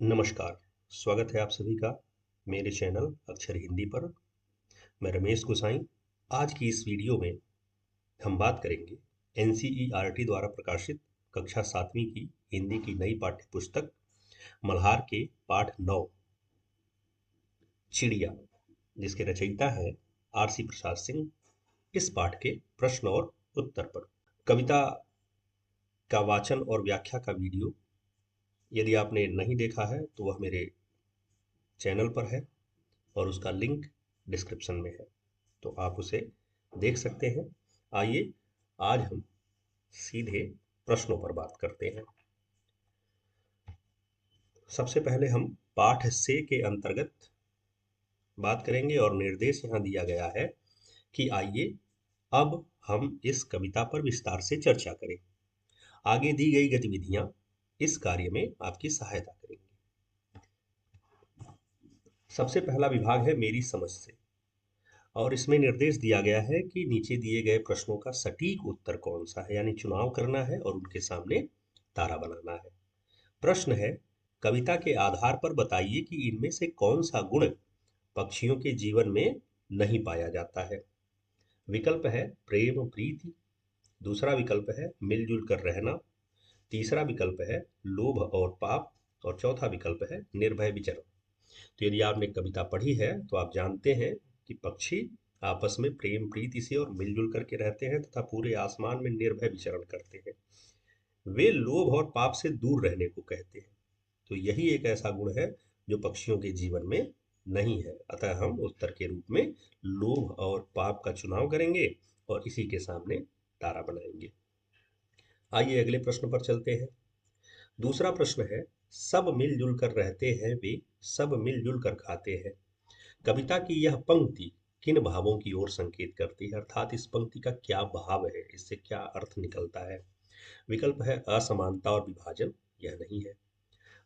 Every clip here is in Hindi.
नमस्कार, स्वागत है आप सभी का मेरे चैनल अक्षर हिंदी पर। मैं रमेश गोसाई। आज की इस वीडियो में हम बात करेंगे एनसीईआरटी द्वारा प्रकाशित कक्षा 7वीं की हिंदी की नई पाठ्य पुस्तक मल्हार के पाठ 9 चिड़िया, जिसके रचयिता हैं आरसी प्रसाद सिंह। इस पाठ के प्रश्न और उत्तर पर कविता का वाचन और व्याख्या का वीडियो यदि आपने नहीं देखा है तो वह मेरे चैनल पर है और उसका लिंक डिस्क्रिप्शन में है, तो आप उसे देख सकते हैं। आइए आज हम सीधे प्रश्नों पर बात करते हैं। सबसे पहले हम पाठ से के अंतर्गत बात करेंगे और निर्देश यहाँ दिया गया है कि आइए अब हम इस कविता पर विस्तार से चर्चा करें। आगे दी गई गतिविधियां इस कार्य में आपकी सहायता करेंगी। सबसे पहला विभाग है मेरी समझ से, और इसमें निर्देश दिया गया है कि नीचे दिए गए प्रश्नों का सटीक उत्तर कौन सा है, यानी चुनाव करना है और उनके सामने तारा बनाना है। प्रश्न है, कविता के आधार पर बताइए कि इनमें से कौन सा गुण पक्षियों के जीवन में नहीं पाया जाता है। विकल्प है प्रेम प्रीति, दूसरा विकल्प है मिलजुल कर रहना, तीसरा विकल्प है लोभ और पाप, और चौथा विकल्प है निर्भय विचरण। तो यदि आपने कविता पढ़ी है तो आप जानते हैं कि पक्षी आपस में प्रेम प्रीति से और मिलजुल करके रहते हैं तथा पूरे आसमान में निर्भय विचरण करते हैं। वे लोभ और पाप से दूर रहने को कहते हैं। तो यही एक ऐसा गुण है जो पक्षियों के जीवन में नहीं है। अतः हम उत्तर के रूप में लोभ और पाप का चुनाव करेंगे और इसी के सामने तारा बनाएंगे। आइए अगले प्रश्न पर चलते हैं। दूसरा प्रश्न है, सब मिलजुल कर रहते हैं वे, सब मिलजुल कर खाते हैं। कविता की यह पंक्ति किन भावों की ओर संकेत करती है, अर्थात इस पंक्ति का क्या भाव है, इससे क्या अर्थ निकलता है। विकल्प है असमानता और विभाजन, यह नहीं है।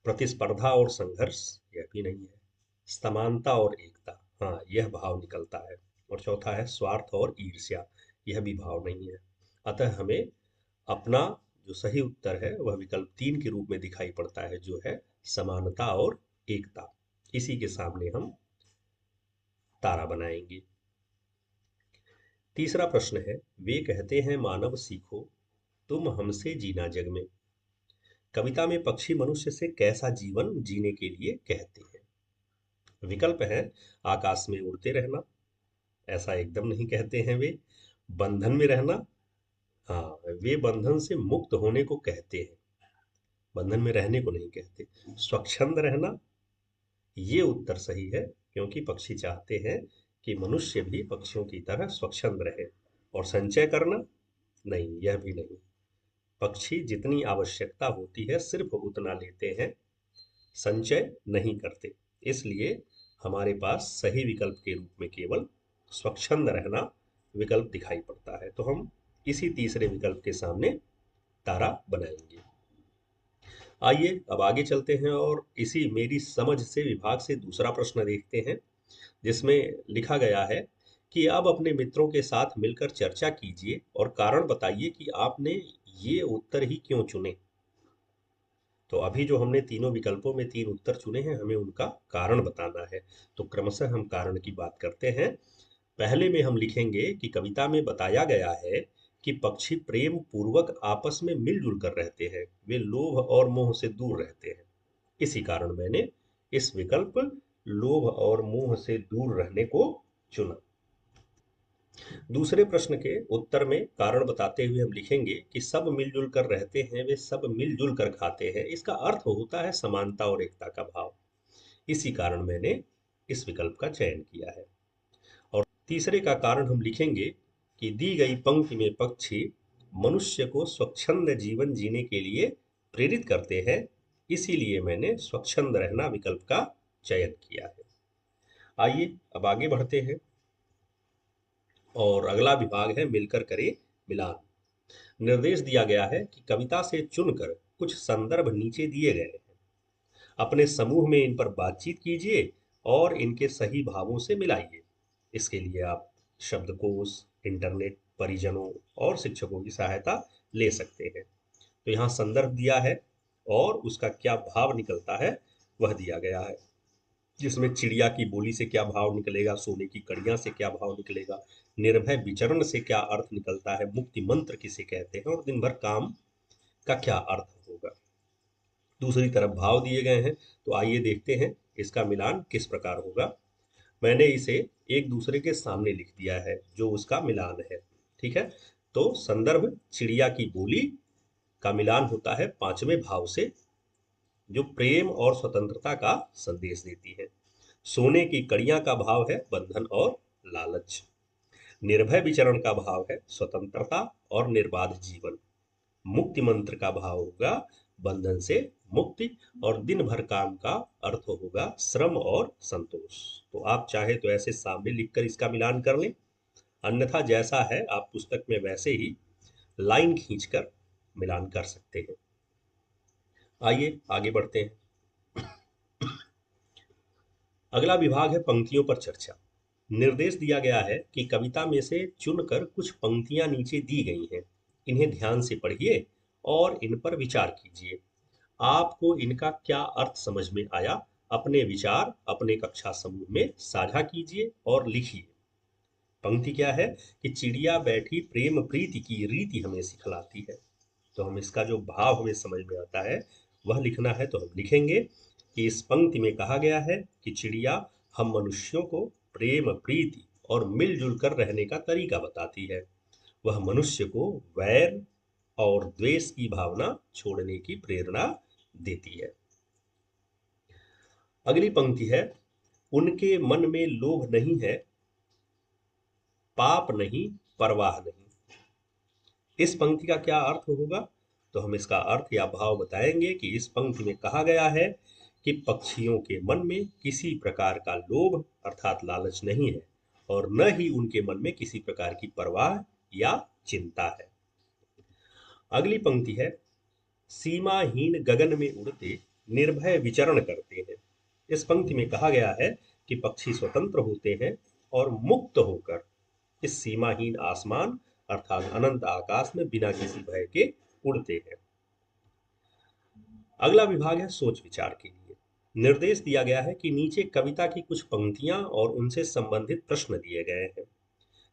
प्रतिस्पर्धा और संघर्ष, यह भी नहीं है। समानता और एकता, हाँ यह भाव निकलता है। और चौथा है स्वार्थ और ईर्ष्या, यह भी भाव नहीं है। अतः हमें अपना जो सही उत्तर है वह विकल्प 3 के रूप में दिखाई पड़ता है, जो है समानता और एकता। इसी के सामने हम तारा बनाएंगे। तीसरा प्रश्न है, वे कहते हैं मानव सीखो तुम हमसे जीना जग में। कविता में पक्षी मनुष्य से कैसा जीवन जीने के लिए कहते हैं। विकल्प है आकाश में उड़ते रहना, ऐसा एकदम नहीं कहते हैं वे। बंधन में रहना, हाँ वे बंधन से मुक्त होने को कहते हैं, बंधन में रहने को नहीं कहते। स्वच्छंद रहना, ये उत्तर सही है, क्योंकि पक्षी चाहते हैं कि मनुष्य भी पक्षियों की तरह स्वच्छंद रहे। और संचय करना, नहीं यह भी नहीं। पक्षी जितनी आवश्यकता होती है सिर्फ उतना लेते हैं, संचय नहीं करते। इसलिए हमारे पास सही विकल्प के रूप में केवल स्वच्छंद रहना विकल्प दिखाई पड़ता है। तो हम इसी तीसरे विकल्प के सामने तारा बनाएंगे। आइए अब आगे चलते हैं और इसी मेरी समझ से विभाग से दूसरा प्रश्न देखते हैं, जिसमें लिखा गया है कि अब अपने मित्रों के साथ मिलकर चर्चा कीजिए और कारण बताइए कि आपने ये उत्तर ही क्यों चुने। तो अभी जो हमने तीनों विकल्पों में 3 उत्तर चुने हैं, हमें उनका कारण बताना है। तो क्रमशः हम कारण की बात करते हैं। पहले में हम लिखेंगे कि कविता में बताया गया है कि पक्षी प्रेम पूर्वक आपस में मिलजुल कर रहते हैं, वे लोभ और मोह से दूर रहते हैं। इसी कारण मैंने इस विकल्प लोभ और मोह से दूर रहने को चुना। दूसरे प्रश्न के उत्तर में कारण बताते हुए हम लिखेंगे कि सब मिलजुल कर रहते हैं वे सब मिलजुल कर खाते हैं। इसका अर्थ होता है समानता और एकता का भाव। इसी कारण मैंने इस विकल्प का चयन किया है। और तीसरे का कारण हम लिखेंगे कि दी गई पंक्ति में पक्षी मनुष्य को स्वच्छंद जीवन जीने के लिए प्रेरित करते हैं, इसीलिए मैंने स्वच्छंद रहना विकल्प का चयन किया है। आइए अब आगे बढ़ते हैं और अगला विभाग है मिलकर करें मिलान। निर्देश दिया गया है कि कविता से चुनकर कुछ संदर्भ नीचे दिए गए हैं, अपने समूह में इन पर बातचीत कीजिए और इनके सही भावों से मिलाइए। इसके लिए आप शब्दकोश, इंटरनेट, परिजनों और शिक्षकों की सहायता ले सकते हैं। तो यहाँ संदर्भ दिया है और उसका क्या भाव निकलता है वह दिया गया है, जिसमें चिड़िया की बोली से क्या भाव निकलेगा, सोने की कड़ियां से क्या भाव निकलेगा, निर्भय विचरण से क्या अर्थ निकलता है, मुक्ति मंत्र किसे कहते हैं और दिन भर काम का क्या अर्थ होगा। दूसरी तरफ भाव दिए गए हैं, तो आइए देखते हैं इसका मिलान किस प्रकार होगा। मैंने इसे एक दूसरे के सामने लिख दिया है जो उसका मिलान है। ठीक है, तो संदर्भ चिड़िया की बोली का मिलान होता है पांचवें भाव से, जो प्रेम और स्वतंत्रता का संदेश देती है। सोने की कड़ियां का भाव है बंधन और लालच। निर्भय विचरण का भाव है स्वतंत्रता और निर्बाध जीवन। मुक्ति मंत्र का भाव होगा बंधन से मुक्ति, और दिन भर काम का अर्थ होगा श्रम और संतोष। तो आप चाहे तो ऐसे सामने लिखकर इसका मिलान कर लें, अन्यथा जैसा है आप पुस्तक में वैसे ही लाइन खींचकर मिलान कर सकते हैं। आइए आगे बढ़ते हैं। अगला विभाग है पंक्तियों पर चर्चा। निर्देश दिया गया है कि कविता में से चुनकर कुछ पंक्तियां नीचे दी गई हैं, इन्हें ध्यान से पढ़िए और इन पर विचार कीजिए। आपको इनका क्या अर्थ समझ में आया, अपने विचार अपने कक्षा समूह में साझा कीजिए और लिखिए। पंक्ति क्या है कि चिड़िया बैठी प्रेम प्रीति की रीति हमें सिखलाती है। तो हम इसका जो भाव हमें समझ में आता है वह लिखना है, तो हम लिखेंगे कि इस पंक्ति में कहा गया है कि चिड़िया हम मनुष्यों को प्रेम प्रीति और मिलजुल कर रहने का तरीका बताती है। वह मनुष्य को वैर और द्वेष की भावना छोड़ने की प्रेरणा देती है। अगली पंक्ति है, उनके मन में लोभ नहीं है, पाप नहीं, परवाह नहीं। इस पंक्ति का क्या अर्थ होगा, तो हम इसका अर्थ या भाव बताएंगे कि इस पंक्ति में कहा गया है कि पक्षियों के मन में किसी प्रकार का लोभ अर्थात लालच नहीं है, और न ही उनके मन में किसी प्रकार की परवाह या चिंता है। अगली पंक्ति है, सीमाहीन गगन में उड़ते निर्भय विचरण करते हैं। इस पंक्ति में कहा गया है कि पक्षी स्वतंत्र होते हैं और मुक्त होकर इस सीमाहीन आसमान अर्थात अनंत आकाश में बिना किसी भय के उड़ते हैं। अगला विभाग है सोच विचार के लिए। निर्देश दिया गया है कि नीचे कविता की कुछ पंक्तियां और उनसे संबंधित प्रश्न दिए गए हैं।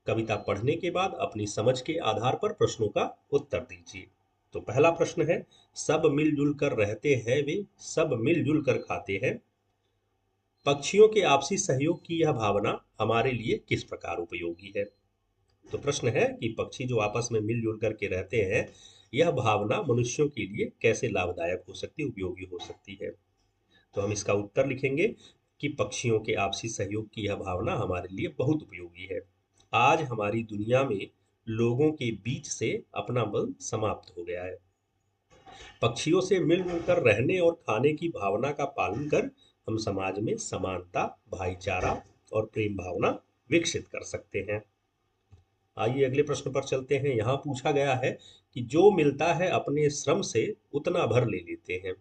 कविता पढ़ने के बाद अपनी समझ के आधार पर प्रश्नों का उत्तर दीजिए। तो पहला प्रश्न है, सब मिलजुल कर रहते हैं वे, सब मिलजुल कर खाते हैं। पक्षियों के आपसी सहयोग की यह भावना हमारे लिए किस प्रकार उपयोगी है। तो प्रश्न है कि पक्षी जो आपस में मिलजुल करके रहते हैं, यह भावना मनुष्यों के लिए कैसे लाभदायक हो सकती, उपयोगी हो सकती है। तो हम इसका उत्तर लिखेंगे कि पक्षियों के आपसी सहयोग की यह भावना हमारे लिए बहुत उपयोगी है। आज हमारी दुनिया में लोगों के बीच से अपना बल समाप्त हो गया है। पक्षियों से मिलजुल कर रहने और खाने की भावना का पालन कर हम समाज में समानता, भाईचारा और प्रेम भावना विकसित कर सकते हैं। आइए अगले प्रश्न पर चलते हैं। यहाँ पूछा गया है कि जो मिलता है अपने श्रम से उतना भर ले लेते हैं।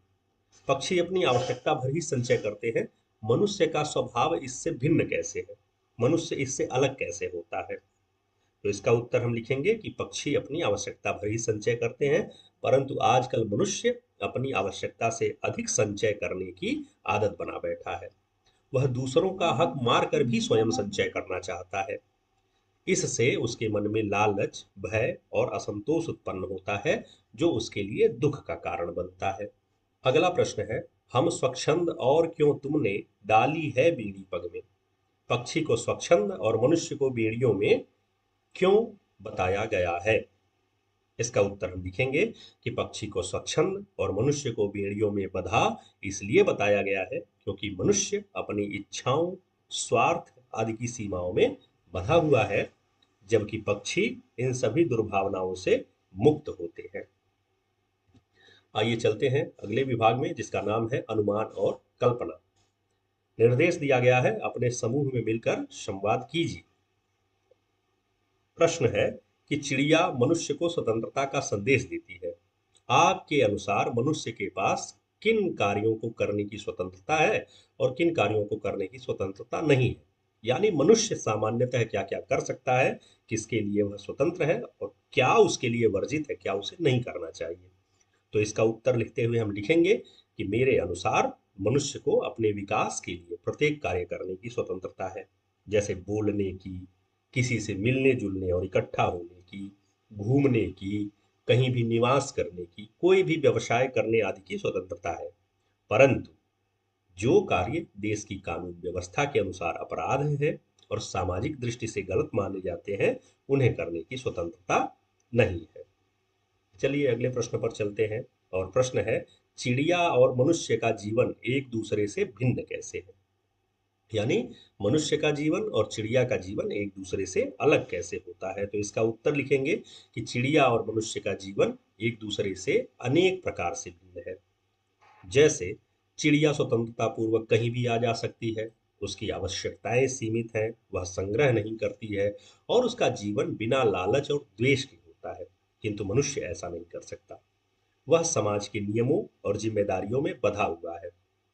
पक्षी अपनी आवश्यकता भर ही संचय करते हैं, मनुष्य का स्वभाव इससे भिन्न कैसे है, मनुष्य इससे अलग कैसे होता है। तो इसका उत्तर हम लिखेंगे कि पक्षी अपनी आवश्यकता भर ही संचय करते हैं, परंतु आजकल मनुष्य अपनी आवश्यकता से अधिक संचय करने की आदत बना बैठा है। वह दूसरों का हक मार कर भी स्वयं संचय करना चाहता है। इससे उसके मन में लालच, भय और असंतोष उत्पन्न होता है, जो उसके लिए दुख का कारण बनता है। अगला प्रश्न है, हम स्वच्छंद और क्यों तुमने डाली है बीड़ी पग में। पक्षी को स्वच्छंद और मनुष्य को बेड़ियों में क्यों बताया गया है। इसका उत्तर हम लिखेंगे कि पक्षी को स्वच्छंद और मनुष्य को बेड़ियों में बंधा इसलिए बताया गया है क्योंकि मनुष्य अपनी इच्छाओं, स्वार्थ आदि की सीमाओं में बंधा हुआ है, जबकि पक्षी इन सभी दुर्भावनाओं से मुक्त होते हैं। आइए चलते हैं अगले विभाग में, जिसका नाम है अनुमान और कल्पना। निर्देश दिया गया है अपने समूह में मिलकर संवाद कीजिए। प्रश्न है कि चिड़िया मनुष्य को स्वतंत्रता का संदेश देती है। आपके अनुसार मनुष्य के पास किन कार्यों को करने की स्वतंत्रता है और किन कार्यों को करने की स्वतंत्रता नहीं है, यानी मनुष्य सामान्यतः क्या क्या कर सकता है, किसके लिए वह स्वतंत्र है और क्या उसके लिए वर्जित है, क्या उसे नहीं करना चाहिए। तो इसका उत्तर लिखते हुए हम लिखेंगे कि मेरे अनुसार मनुष्य को अपने विकास के लिए प्रत्येक कार्य करने की स्वतंत्रता है, जैसे बोलने की, किसी से मिलने जुलने और इकट्ठा होने की, घूमने की, कहीं भी निवास करने की, कोई भी व्यवसाय करने आदि की स्वतंत्रता है। परंतु जो कार्य देश की कानून व्यवस्था के अनुसार अपराध है और सामाजिक दृष्टि से गलत माने जाते हैं, उन्हें करने की स्वतंत्रता नहीं है। चलिए अगले प्रश्न पर चलते हैं। और प्रश्न है, चिड़िया और मनुष्य का जीवन एक दूसरे से भिन्न कैसे है? यानी मनुष्य का जीवन और चिड़िया का जीवन एक दूसरे से अलग कैसे होता है? तो इसका उत्तर लिखेंगे कि चिड़िया और मनुष्य का जीवन एक दूसरे से अनेक प्रकार से भिन्न है। जैसे चिड़िया स्वतंत्रता पूर्वक कहीं भी आ जा सकती है, उसकी आवश्यकताएं सीमित हैं, वह संग्रह नहीं करती है और उसका जीवन बिना लालच और द्वेष के होता है। किंतु मनुष्य ऐसा नहीं कर सकता। वह समाज के नियमों और जिम्मेदारियों में बंधा हुआ है।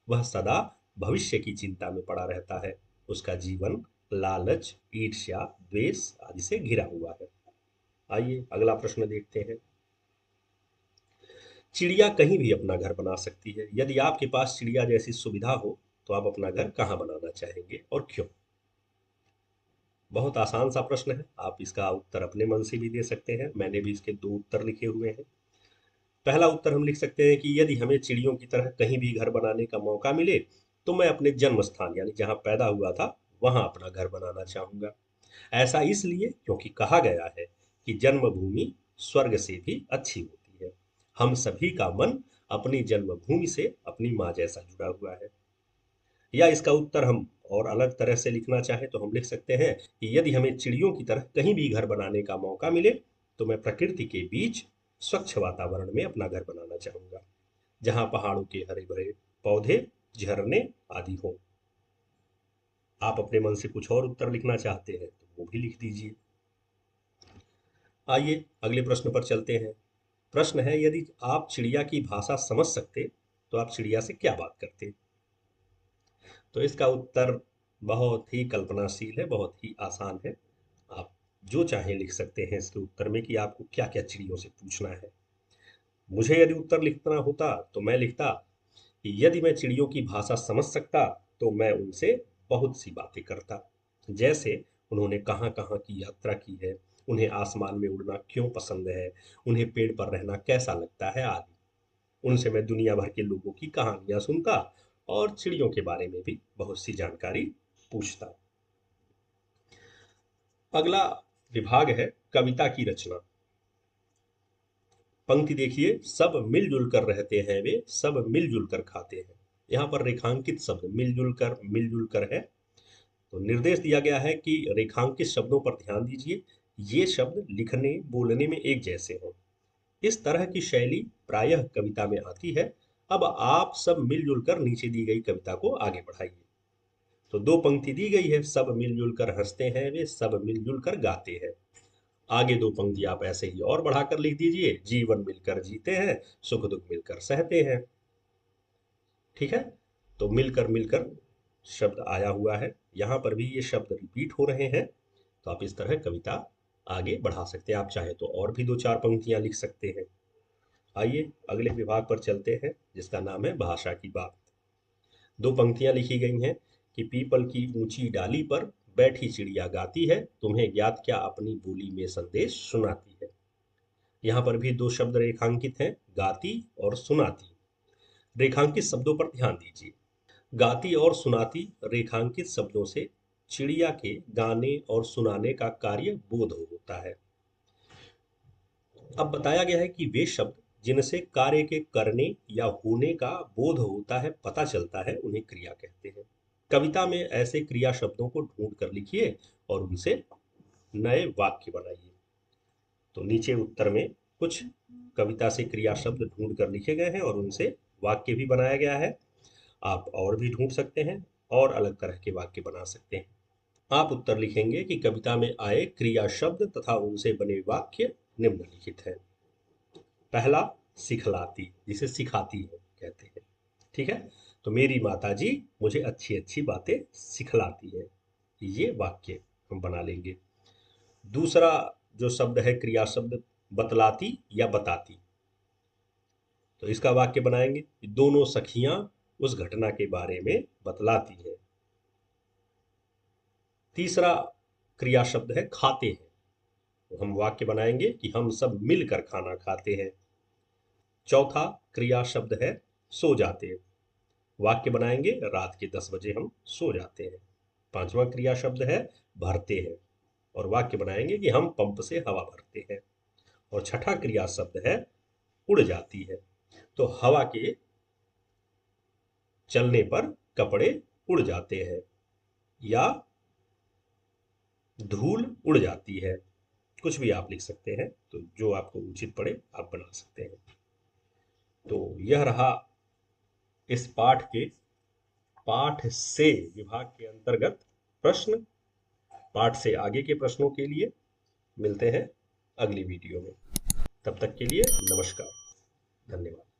वह सदा भविष्य की चिंता में पड़ा रहता है। उसका जीवन लालच, ईर्ष्या, द्वेष आदि से घिरा हुआ है। आइए अगला प्रश्न देखते हैं। चिड़िया कहीं भी अपना घर बना सकती है। यदि आपके पास चिड़िया जैसी सुविधा हो तो आप अपना घर कहाँ बनाना चाहेंगे और क्यों? बहुत आसान सा प्रश्न है। आप इसका उत्तर अपने मन से भी दे सकते हैं। मैंने भी इसके दो उत्तर लिखे हुए हैं। पहला उत्तर हम लिख सकते हैं कि यदि हमें चिड़ियों की तरह कहीं भी घर बनाने का मौका मिले तो मैं अपने जन्म स्थान यानी जहाँ पैदा हुआ था वहां अपना घर बनाना चाहूंगा। ऐसा इसलिए क्योंकि कहा गया है कि जन्मभूमि स्वर्ग से भी अच्छी होती है। हम सभी का मन अपनी जन्मभूमि से अपनी माँ जैसा जुड़ा हुआ है। या इसका उत्तर हम और अलग तरह से लिखना चाहें तो हम लिख सकते हैं कि यदि हमें चिड़ियों की तरह कहीं भी घर बनाने का मौका मिले तो मैं प्रकृति के बीच स्वच्छ वातावरण में अपना घर बनाना चाहूंगा, जहां पहाड़ों के हरे भरे पौधे, झरने आदि हो। आप अपने मन से कुछ और उत्तर लिखना चाहते हैं तो वो भी लिख दीजिए। आइए अगले प्रश्न पर चलते हैं। प्रश्न है, यदि आप चिड़िया की भाषा समझ सकते तो आप चिड़िया से क्या बात करते? तो इसका उत्तर बहुत ही कल्पनाशील है, बहुत ही आसान है। आप जो चाहें लिख सकते हैं इसके उत्तर में कि आपको क्या क्या चिड़ियों से पूछना है। मुझे यदि उत्तर लिखना होता तो मैं लिखता कि यदि मैं चिड़ियों की भाषा समझ सकता तो मैं उनसे बहुत सी बातें करता। जैसे उन्होंने कहाँ कहाँ की यात्रा की है, उन्हें आसमान में उड़ना क्यों पसंद है, उन्हें पेड़ पर रहना कैसा लगता है आदि। उनसे मैं दुनिया भर के लोगों की कहानियां सुनता और चिड़ियों के बारे में भी बहुत सी जानकारी पूछता। अगला विभाग है कविता की रचना। पंक्ति देखिए, सब मिलजुल कर रहते हैं वे, सब मिलजुल कर खाते हैं। यहाँ पर रेखांकित शब्द मिलजुल कर है। तो निर्देश दिया गया है कि रेखांकित शब्दों पर ध्यान दीजिए। ये शब्द लिखने बोलने में एक जैसे हों। इस तरह की शैली प्रायः कविता में आती है। अब आप सब मिलजुल कर नीचे दी गई कविता को आगे बढ़ाइए। तो दो पंक्ति दी गई है, सब मिलजुल कर हंसते हैं वे, सब मिलजुल कर गाते हैं। आगे दो पंक्ति आप ऐसे ही और बढ़ाकर लिख दीजिए, जीवन मिलकर जीते हैं, सुख दुख मिलकर सहते हैं। ठीक है। तो मिलकर मिलकर शब्द आया हुआ है, यहाँ पर भी ये शब्द रिपीट हो रहे हैं। तो आप इस तरह कविता आगे बढ़ा सकते हैं। आप चाहे तो और भी दो चार पंक्तियां लिख सकते हैं। आइए अगले विभाग पर चलते हैं जिसका नाम है भाषा की बात। दो पंक्तियां लिखी गई हैं कि पीपल की ऊंची डाली पर बैठी चिड़िया गाती है, तुम्हें ज्ञात क्या अपनी बोली में संदेश सुनाती है। यहाँ पर भी दो शब्द रेखांकित हैं, गाती और सुनाती। रेखांकित शब्दों पर ध्यान दीजिए। गाती और सुनाती रेखांकित शब्दों से चिड़िया के गाने और सुनाने का कार्य बोध होता है। अब बताया गया है कि वे शब्द जिनसे कार्य के करने या होने का बोध होता है, पता चलता है, उन्हें क्रिया कहते हैं। कविता में ऐसे क्रिया शब्दों को ढूंढ कर लिखिए और उनसे नए वाक्य बनाइए। तो नीचे उत्तर में कुछ कविता से क्रिया शब्द ढूंढ कर लिखे गए हैं और उनसे वाक्य भी बनाया गया है। आप और भी ढूंढ सकते हैं और अलग तरह के वाक्य बना सकते हैं। आप उत्तर लिखेंगे कि कविता में आए क्रिया शब्द तथा उनसे बने वाक्य निम्नलिखित हैं। पहला, सिखलाती, जिसे सिखाती है कहते हैं। ठीक है। तो मेरी माता जी मुझे अच्छी अच्छी बातें सिखलाती है, ये वाक्य हम बना लेंगे। दूसरा जो शब्द है क्रिया शब्द, बतलाती या बताती, तो इसका वाक्य बनाएंगे कि दोनों सखियां उस घटना के बारे में बतलाती है। तीसरा क्रिया शब्द है खाते हैं। तो हम वाक्य बनाएंगे कि हम सब मिलकर खाना खाते हैं। चौथा क्रिया शब्द है सो जाते हैं। वाक्य बनाएंगे रात के 10 बजे हम सो जाते हैं। पांचवा क्रिया शब्द है भरते हैं और वाक्य बनाएंगे कि हम पंप से हवा भरते हैं। और छठा क्रिया शब्द है उड़ जाती है। तो हवा के चलने पर कपड़े उड़ जाते हैं या धूल उड़ जाती है। कुछ भी आप लिख सकते हैं, तो जो आपको उचित पड़े आप बना सकते हैं। तो यह रहा इस पाठ के पाठ से विभाग के अंतर्गत प्रश्न। पाठ से आगे के प्रश्नों के लिए मिलते हैं अगली वीडियो में। तब तक के लिए नमस्कार, धन्यवाद।